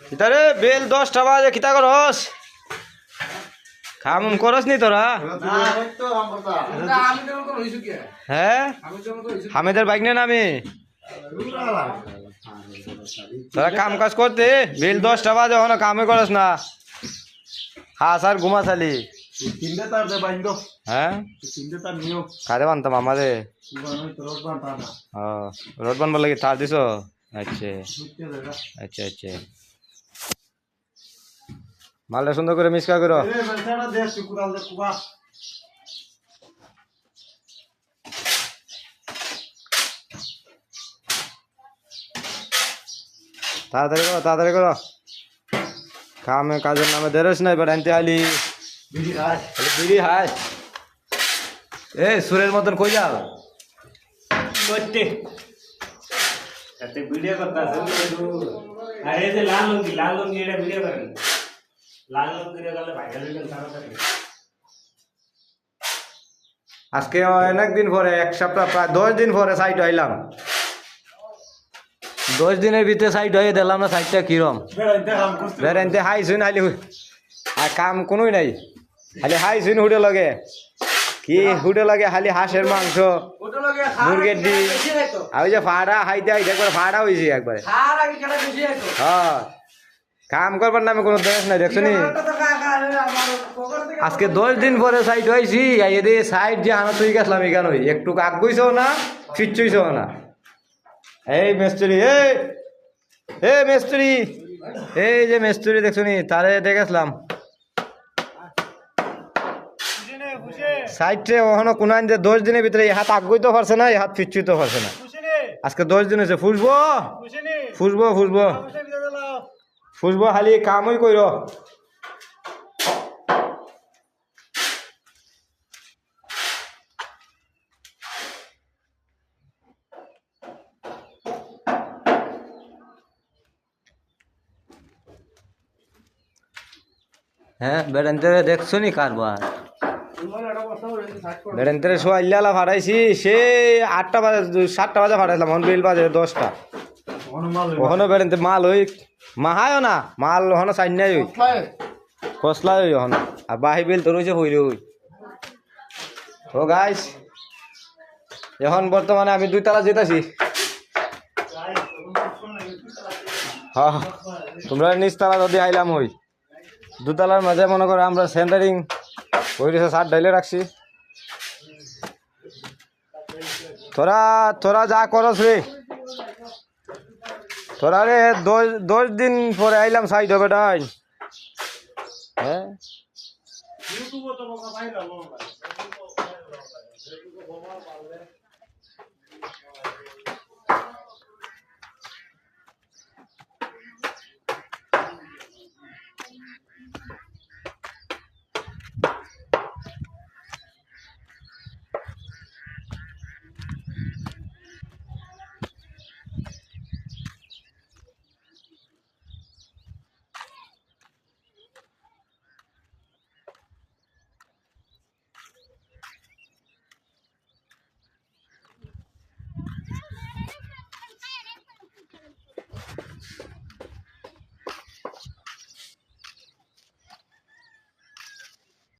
কিতারে bell 10টা বাজে কিতা করস খাম করস নি তোরা হ্যাঁ হামিদের বাইক নে নামি তোরা কাম কাজ করতে বেল 10টা বাজে হন কামে করস না হাস আর ঘুমা চালি হ্যাঁ কারে বানতাম আমাদের রোড বানবার লাগে তার দিছ আচ্ছা আচ্ছা আচ্ছা মালটা সুন্দর করে মিক্সকা করো তাড়াতাড়ি করো কামে কাজের নামে দেরস নাই এবার আনতে আলি বিড়ি হাই এ সুরের মতন কই যাও করতে তাতে ভিডিও করতা আরে যে লাল লুঙ্গি এটা ভিডিও করেন লাল লুঙ্গি ভিডিও করলে ভাইরাল হয়ে গেল তাড়াতাড়ি আজকে অনেক দিন পরে এক সপ্তাহ প্রায় 10 দিন পরে সাইট হইলাম 10 দিনের ভিতরে সাইট হয়ে দিলাম না সাইটটা কিরম বেড়াইতে হাই শুন আলি আর কাম কোনোই নাই খালি হাই শুন হুডে লাগে কি হুডে লাগে খালি হাঁসের মাংস মুরগির ডিম আর ওই যে ফাড়া হাইতে একবার ফাড়া হয়েছে একবারে হ্যাঁ কাম করবার নামে কোনো দেশ নাই দেখছো নি আজকে 10 দিন পরে সাইট হয়েছি এদের সাইট যে আনা তুই গেছিলাম এখানে একটু কাক গইছো না ফিরছইছো না এই মিস্ত্রি এই মিস্ত্রি এই যে মিস্ত্রি দেখছো নি তারে দেখেছিলাম সাইটে ওখানে কোন 10 দিনের ভিতরে হাত আগুইতে পারছে না হাত ফিরছইতে পারছে না আজকে 10 দিন হয়েছে ফুসবো খালি কামই কইর হ্যাঁ বেড়ান্তে দেখছো নি কারবার বেড়ান্তে সোয়াইলা ফাটাইছি সে 8টা বাজে 7টা বাজে ফাটাইলাম এখন বেল বাজে 10টা ওখানে বেড়ান্তে মাল হই মাহায়ও না মাল ওখানে চাই নাই ওই ফসলা ওই ওখানে আর বাহি বেল তোর হয়েছে হইলে ওই ও গাইস এখন বর্তমানে আমি 2 তলা যেতেছি হ্যাঁ তোমরা নিচ তলা যদি আইলাম ওই 2 তলার মাঝে মনে করো আমরা সেন্টারিং ওই সার ডাইলে রাখছি তোরা যা করস রে তোরা রে 10 দিন পরে আইলাম সাইড হবে ডাই হ্যাঁ